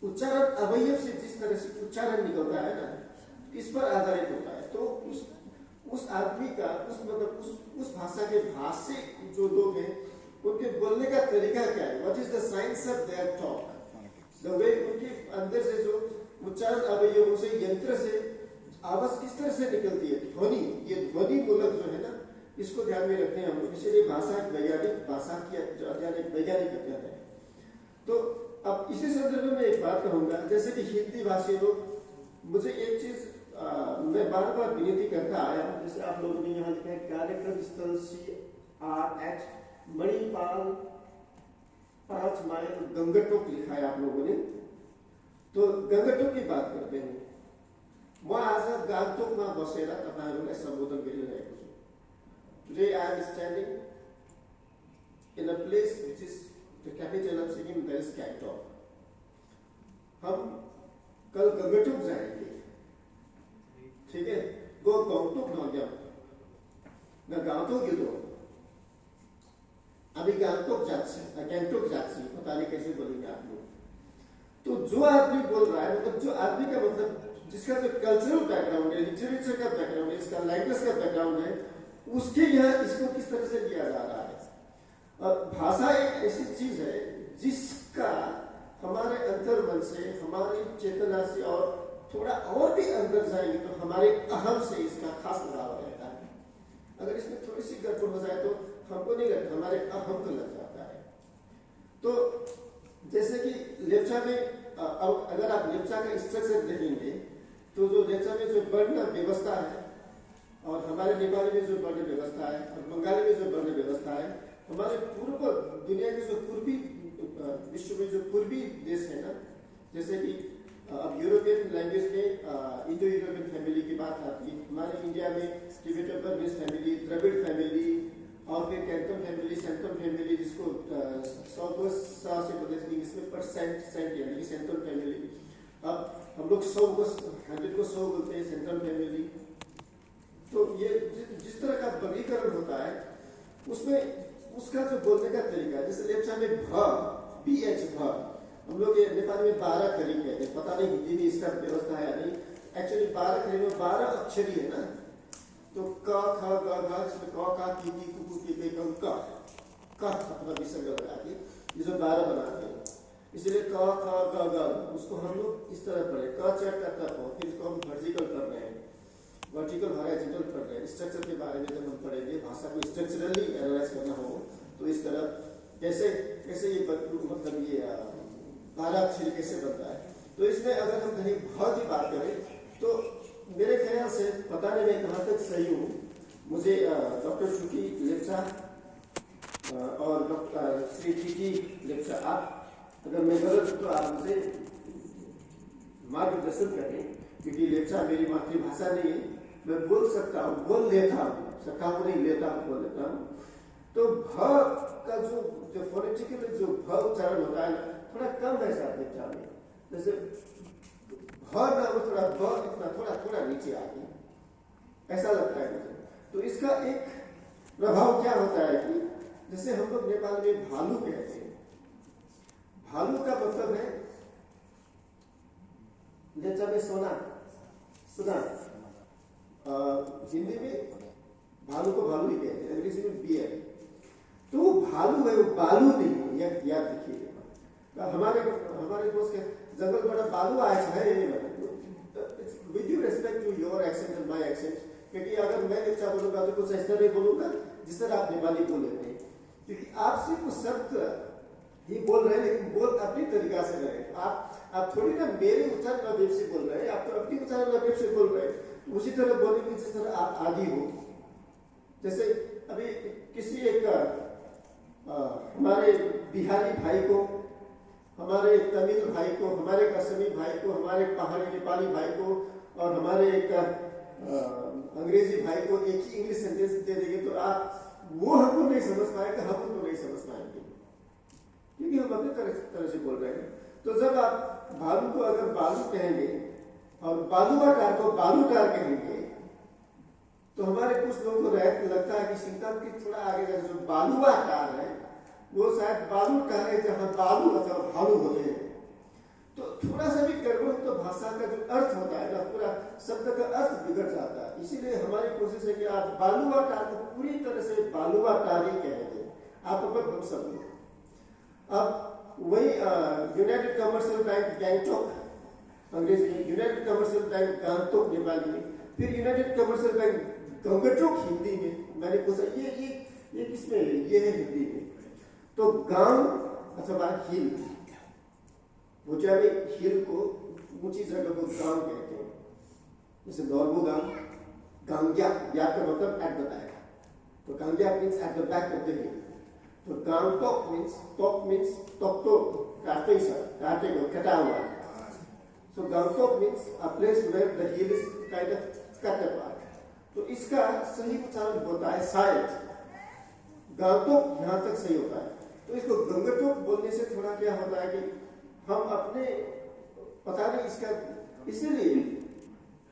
उच्चारण अवयव से जिस तरह से उच्चारण निकलता है ना, इस पर आधारित होता है। तो उस आदमी का उस भाषा के भाषिक जो लोग हैं उनके बोलने का तरीका क्या है, what is the science of their talk, the way उनके अंदर से जो उच्चारण अवयवों से यंत्र से आवाज किस तरह से निकलती है, ध्वनि, ये ध्वनि मूलक जो है ना, इसको ध्यान में रखते हैं हम लोग। इसीलिए भाषा एक वैज्ञानिक, भाषा की अध्ययन एक वैज्ञानिक अध्ययन है। तो अब इसी संदर्भ में एक बात कहूंगा, जैसे कि हिंदी भाषी लोग, मुझे एक चीज मैं बार बार विनती करता आया हूं, जैसे आप लोगों ने यहाँ लिखा है कार्यक्रम स्थल CRH मणिपाल 5 माइल गंगटोक लिखा है आप लोगों ने। तो गंगटोक की बात करते हैं। म आज गान्तोकमा बसेर तपाईहरुलाई सम्बोधन गरिरहेको छु। Today I am standing in a place which is the capital of Sikkim, that is Gangtok. हम कल गंगटोक जाएंगे, ठीक है? वो गान्तोक न गया, न गान्तोक गिरो, अभी गान्तोक जाते, गैंगटोक जाते, पता नहीं कैसे बोलेंगे आप लोग। तो जो आदमी बोल रहा है, मतलब जो आदमी का मतलब जिसका जो कल्चरल बैकग्राउंड है, लिटरेचर का बैकग्राउंड है, इसका लैंग्वेज का बैकग्राउंड है, उसके यहाँ इसको किस तरह से लिया जा रहा है। और भाषा एक ऐसी चीज है जिसका हमारे अंतर्मन से, हमारी चेतना से और थोड़ा और भी अंदर जाएंगे तो हमारे अहम से इसका खास लगाव रहता है। अगर इसमें थोड़ी सी गड़बड़ हो जाए तो हमको नहीं लगता, हमारे अहम को लग जाता है। तो जैसे कि लेप्चा में, अगर आप लेप्चा का स्ट्रक्चर देखेंगे तो जो लेप्चा में जो वर्ण व्यवस्था है और हमारे नेपाली में जो वर्ण व्यवस्था है और बंगाली में जो वर्ण व्यवस्था है, हमारे पूर्व दुनिया के जो पूर्वी विश्व में जो पूर्वी देश है ना, जैसे कि अब यूरोपियन लैंग्वेज में इंडो यूरोपियन फैमिली की बात आती है। हमारे इंडिया में Tibetan Burmese family, Dravid family और फिर कैंटन फैमिली, सेंट्रल फैमिली, जिसको सौ से बोलते हैं इंग्लिश में परसेंट यानी कि सेंट्रल फैमिली। अब हम लोग 100 को 100 बोलते हैं सेंट्रल फैमिली। तो ये जिस तरह का वर्गीकरण होता है उसमें उसका जो बोलने का तरीका, जैसे लेप्चा में भ, BH भ, हम लोग ये नेपाली में 12 खरी कहते हैं, पता नहीं हिंदी में इसका व्यवस्था है या नहीं। एक्चुअली 12 खरी में 12 अक्षरी है ना, तो क ख ग घ, इसमें क का की कुकु की पे क अपना विसर्ग लगा के ये जो 12 बनाते हैं, इसलिए क ख ग घ उसको हम लोग इस तरह पढ़े, क च क त प, फिर इसको हम वर्टिकल कर रहे हैं, वर्टिकल हॉरिजॉन्टल पढ़ रहे हैं। स्ट्रक्चर के बारे में जब हम पढ़ेंगे, भाषा को स्ट्रक्चरली एनालाइज करना हो तो इस तरह कैसे कैसे ये मतलब ये 12 अक्षर कैसे बनता है। तो इसमें अगर हम कहीं भ की बात करें तो मेरे ख्याल से, पता नहीं मैं कहाँ तक सही हूँ, मुझे डॉक्टर शुकी लेप्चा और डॉक्टर श्री टीटी लेप्चा, आप अगर मैं गलत तो आप मुझे मार्गदर्शन करें, क्योंकि लेप्चा मेरी मातृभाषा नहीं है। मैं बोल सकता हूँ, बोल लेता हूँ, सकता हूँ नहीं, लेता हूँ, बोल लेता हूँ। तो भ का जो फोनेटिकली जो भ उच्चारण होता है थोड़ा कम है शायद लेप्चा में, जैसे भ ना हो थोड़ा ब इतना थोड़ा नीचे आ गया, ऐसा लगता है मुझे। तो इसका एक प्रभाव क्या होता है कि जैसे हम लोग नेपाल में भालू कहते हैं, भालू का मतलब है लेप्चा में सोना, हिंदी में भालू को भालू ही कहते हैं, अंग्रेजी में बियर। तो वो भालू है, वो बालू नहीं है, याद रखिएगा। हमारे दोस्त के जंगल बड़ा बालू आया है, with due respect to your accent and my accent, क्योंकि अगर मैं लेप्चा बोलूंगा तो कुछ इस तरह बोलूंगा जिस तरह आप नेपाली बोल लेते हैं, क्योंकि आप सिर्फ कुछ शब्द ही बोल रहे हैं लेकिन बोल अपनी तरीका से रहे। आप थोड़ी ना मेरे उच्चारण अवयव से बोल रहे हैं, आप तो अपनी उच्चारण अवयव से बोल रहे हैं। उसी तरह बोलेंगे जिस तरह आप आदि हो। जैसे अभी किसी एक हमारे बिहारी भाई को, हमारे तमिल भाई को, हमारे असमी भाई को, हमारे पहाड़ी नेपाली भाई को और हमारे एक अंग्रेजी भाई को एक ही इंग्लिश सेंटेंस दे देंगे तो आप वो हमको नहीं समझ पाएंगे, हम उनको नहीं समझ पाएंगे, क्योंकि हम अपनी तरह से बोल रहे हैं। तो जब आप भालू को अगर बालू कहेंगे और बालूआकार को बालूकार कहेंगे तो हमारे कुछ लोगों को लगता है कि सिंटम की थोड़ा आगे का जो बालूआकार है वो शायद बालूकार है, जहां बालू अथवा भालू होते हैं। तो थोड़ा भाषा का जो अर्थ होता है ना, पूरा शब्द का अर्थ बिगड़ जाता है। इसीलिए हमारी कोशिश है कि आप बालुआ टार को पूरी तरह से बालुआ टार ही कह दें, आप अपन हम सब लोग। अब वही यूनाइटेड कमर्शियल बैंक गैंगटोक अंग्रेजी में, यूनाइटेड कमर्शियल बैंक गांगटोक नेपाली में, फिर United commercial bank Gangtok Hindi में। मैंने पूछा ये किसमें है? ये है हिंदी में। तो गांव अथवा हिल, भुजावी हिल को ऊंची जगह को गांव कहते हैं। जैसे नॉर्मो गांव, गांग्या, या का मतलब एट द बैक, तो गांग्या means at the back of the hill. तो गांगटोक मीन्स टॉक तो काटे को कटा हुआ। So Gangtok means a place where the hill is kind of cut apart. तो इसका सही उच्चारण होता है शायद गांगटोक, यहाँ तक सही होता है। तो इसको गंगटोक बोलने से थोड़ा क्या होता है कि हम अपने पता नहीं इसका, इसीलिए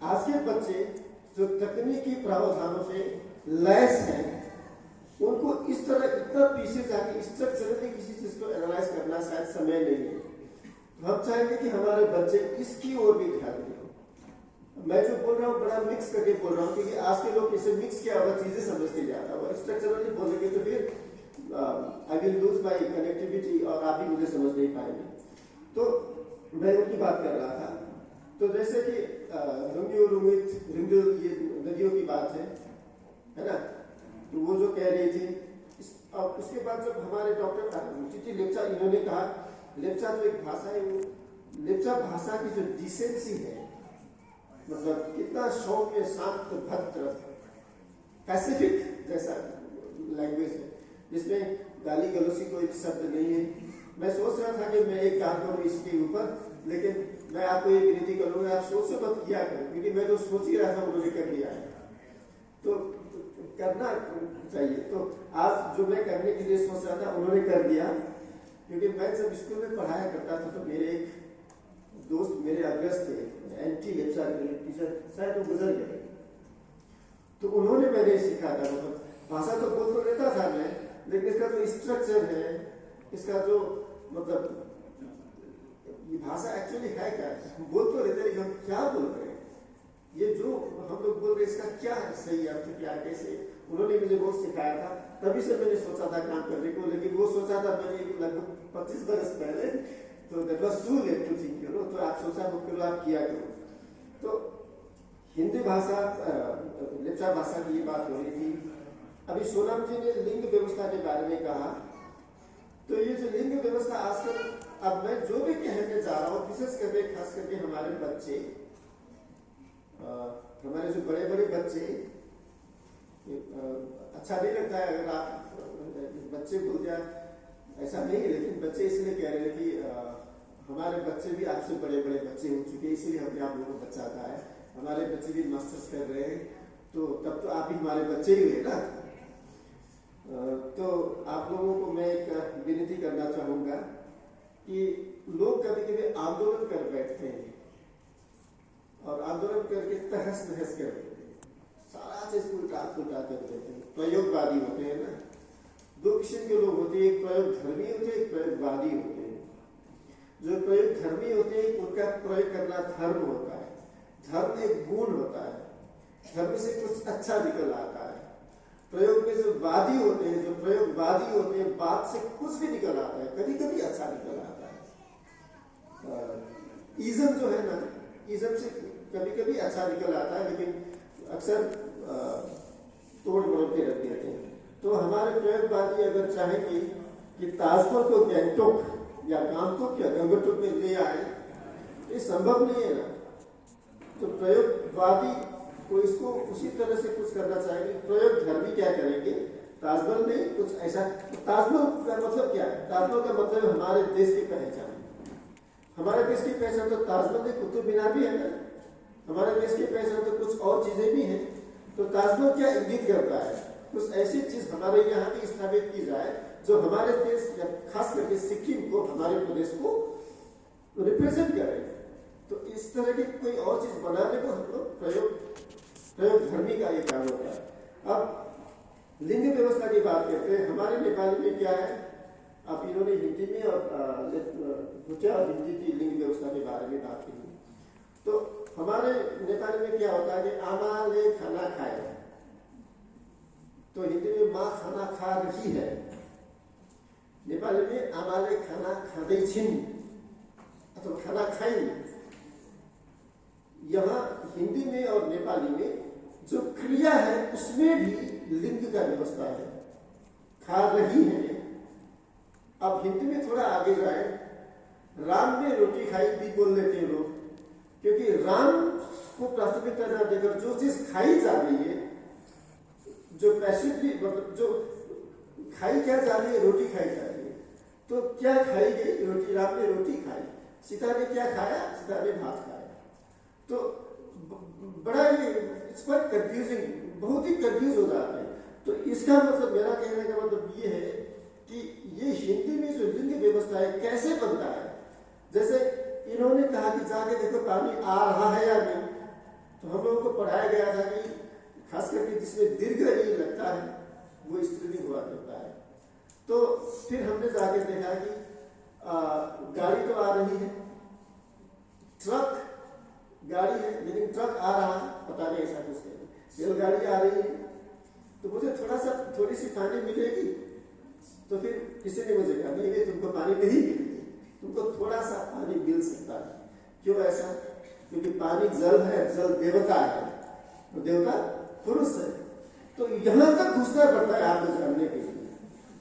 आज के बच्चे जो तकनीकी प्रावधानों से लैस हैं, उनको इस तरह इतना पीछे जाके स्ट्रक्चरली किसी चीज को एनालाइज करना शायद समय नहीं है। हम चाहेंगे कि हमारे बच्चे इसकी ओर भी ध्यान दें। मैं जो बोल रहा हूँ बड़ा मिक्स करके बोल रहा हूँ, क्योंकि आज के लोग इसे मिक्स किया हुआ चीजें समझते जाता है। स्ट्रक्चरली बोलेंगे तो फिर I will lose my connectivity और आप भी मुझे समझ नहीं पाएंगे। तो मैं उनकी बात कर रहा था। तो जैसे कि रिंग्यो ये नदियों की बात है ना, तो वो जो कह रही थी। और उसके बाद जब हमारे डॉक्टर टीटी लेप्चा, इन्होंने कहा लेप्चा जो एक भाषा है, वो लेप्चा भाषा की जो डिसेंसी है, मतलब कितना सौम्य, शांत, भद्र, पैसिफिक जैसा लैंग्वेज है, जिसमें गाली गलौसी कोई शब्द नहीं है। मैं सोच रहा था कि मैं एक काम करूँ इसके ऊपर, लेकिन मैं आपको एक विनती करूंगा, आप सोच से मत किया करो, क्योंकि मैं तो सोच ही रहा था, उन्होंने कर दिया है। तो करना चाहिए। तो आज जो मैं करने के लिए सोच रहा था, उन्होंने कर दिया। क्योंकि मैं जब स्कूल में पढ़ाया करता था, तो मेरे एक दोस्त मेरे अग्रस्त थे, एंटी लेप्चा टीचर, शायद वो गुजर गए। तो उन्होंने मैंने सिखाया था, मतलब भाषा तो बोल तो लेता था मैं, लेकिन इसका जो स्ट्रक्चर है, इसका जो मतलब ये भाषा एक्चुअली है क्या, बोल तो लेते लेकिन हम क्या बोल रहे हैं, ये जो हम लोग बोल रहे हैं इसका क्या है, सही अर्थ क्या, कैसे, उन्होंने मुझे बहुत सिखाया था। तभी से मैंने सोचा था काम करने को, लेकिन वो सोचा था मैंने लगभग 25 बरस पहले, तो that was too late to think, you know. तो आप सोचा मत करो, आप किया करो। तो हिंदी भाषा, लेप्चा भाषा की ये बात हो रही थी। अभी सोनम जी ने लिंग व्यवस्था के बारे में कहा। तो ये जो लिंग व्यवस्था आजकल, अब मैं जो भी कहने जा रहा हूँ, विशेष करके खास करके हमारे बच्चे, हमारे जो बड़े बड़े बच्चे, अच्छा नहीं लगता है अगर आप बच्चे बोल दिया, ऐसा नहीं है, लेकिन बच्चे इसलिए कह रहे हैं कि हमारे बच्चे भी आपसे बड़े बड़े बच्चे हो चुके हैं, इसीलिए हमने आप लोगों को बच्चा कहा है। हमारे बच्चे भी मास्टर्स कर रहे हैं, तो तब तो आप ही हमारे बच्चे ही हुए ना। तो आप लोगों को मैं एक विनती करना चाहूंगा कि लोग कभी कभी आंदोलन कर बैठते हैं और आंदोलन करके तहस नहस कर देते हैं, सारा चीज उल्टा पुल्टा कर देते हैं, प्रयोगवादी होते हैं ना। दो किस्म के लोग होते हैं, एक प्रयोग धर्मी होते हैं, एक प्रयोगवादी होते हैं। जो प्रयोग धर्मी होते हैं, उनका प्रयोग करना धर्म होता है, धर्म एक गुण होता है, धर्म से कुछ अच्छा निकल आता है। प्रयोग में जो वादी होते हैं, जो प्रयोगवादी होते हैं, बात से कुछ भी निकल आता है, कभी कभी अच्छा निकल आता है। इज्म जो है ना, इज्म से कभी कभी अच्छा निकल आता है, लेकिन अक्सर तोड़ मरोड़ के रख देते हैं। तो हमारे प्रयोगवादी अगर चाहेंगे कि ताजमहल को गैंगटोक या गांगटोक या गंगटोक में ले आए, ये संभव नहीं है ना। तो प्रयोगवादी को इसको उसी तरह से कुछ करना चाहिए। प्रयोग धर्मी क्या करेंगे, ताजमहल नहीं, कुछ ऐसा। ताजमहल का मतलब क्या है? ताजमहल का मतलब हमारे देश की पहचान। हमारे देश की पहचान तो ताजमहल नहीं, कुतुब मीनार भी है ना। हमारे देश की पहचान तो कुछ और चीजें भी हैं। तो ताजमहल क्या इंगित करता है? कुछ ऐसी चीज हमारे यहाँ भी स्थापित की जाए जो हमारे देश, खास करके सिक्किम को, हमारे प्रदेश को रिप्रेजेंट करे। तो इस तरह की कोई और चीज बनाने को हम लोग प्रयोग धर्मी का ये काम होता है। अब लिंग व्यवस्था की बात करते हैं। हमारे नेपाली में क्या है, अब इन्होंने हिंदी में और हिंदी की लिंग व्यवस्था के बारे में बात की। तो हमारे नेपाली में क्या होता है कि आमाले खाना खाए, तो हिंदी में माँ खाना खा रही है, नेपाली में आमाले खाना खाँदैछिन् अथवा खाना खाइन्। यहाँ हिंदी में और नेपाली में जो क्रिया है उसमें भी लिंग का व्यवस्था है, खा रही है। अब हिंदी में थोड़ा आगे जाए, राम ने रोटी खाई भी बोल लेते हैं लोग, क्योंकि राम को प्राथमिकता न देकर जो चीज खाई जा रही है, जो पैसिवली मतलब जो खाई क्या जा रही है, रोटी खाई जा रही है, तो क्या खाई गई? रोटी। राम ने रोटी खाई, सीता ने क्या खाया? सीता ने भात खाया। तो बड़ा ही इट्स क्वाइट कंफ्यूजिंग, बहुत ही कंफ्यूज हो जाते हैं। तो इसका मतलब, मेरा कहने का मतलब ये है कि ये हिंदी में जो लिंग व्यवस्था है कैसे बनता है। जैसे इन्होंने कहा कि जाके देखो पानी आ रहा है या नहीं, तो हम लोगों को पढ़ाया गया था कि खास करके जिसमें दीर्घ नहीं लगता है वो स्त्रीलिंग हुआ करता है। तो फिर हमने जाके देखा कि गाड़ी तो आ रही है, ट्रक गाड़ी है लेकिन ट्रक आ रहा है, पता नहीं ऐसा कुछ है, रेलगाड़ी आ रही है, तो मुझे थोड़ी सी पानी मिलेगी। तो फिर किसी ने मुझे कहा नहीं, तुमको पानी नहीं मिलेगी, तुमको थोड़ा सा पानी मिल सकता है। क्यों ऐसा? क्योंकि पानी जल है, जल देवता है, तो देवता पुरुष है। तो यहां तक घुसना पड़ता है आपको जानने के लिए।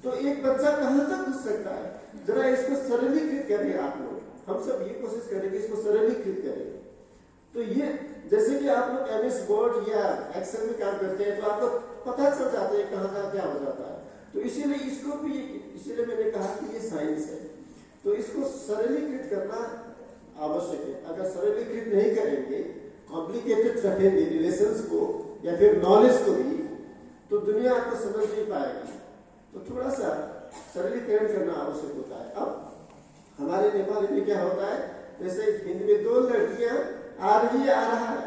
तो एक बच्चा कहां तक घुस सकता है? जरा इसको सरलीकृत करें आप लोग, हम सब ये कोशिश करेंगे इसको सरलीकृत करें। तो ये जैसे कि आप लोग MS वर्ड या एक्सेल में काम करते हैं तो आपको पता चल जाता है कहाँ कहाँ क्या हो जाता है। तो इसीलिए इसको भी, इसीलिए मैंने कहा कि ये साइंस है, तो इसको सरलीकृत करना आवश्यक है। अगर सरलीकृत नहीं करेंगे, कॉम्प्लिकेटेड रखेंगे रिलेशंस को या फिर नॉलेज को भी, तो दुनिया आपको समझ नहीं पाएगी। तो थोड़ा सा सरलीकरण करना आवश्यक होता है। अब हमारे नेपाली में क्या होता है, जैसे हिंदी में 2 लड़कियां आ रही है, आ रहा है,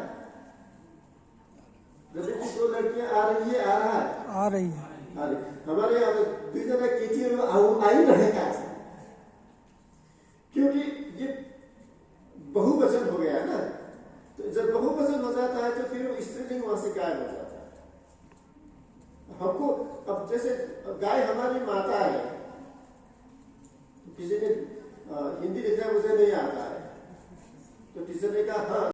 जैसे कि 2 लड़कियां आ रही है, आ रहा है, आ रही है, आ रही। हमारे यहाँ 2 जना केटीहरू आइरहेका छन्, क्योंकि ये बहुवचन हो गया ना। तो जब बहुवचन हो जाता है तो फिर वो स्त्रीलिंग वहां से गायब हो जाता है। हमको अब जैसे गाय हमारी माता है, किसी ने हिंदी लिखना मुझे नहीं आता है, तो टीचर ने कहा हाँ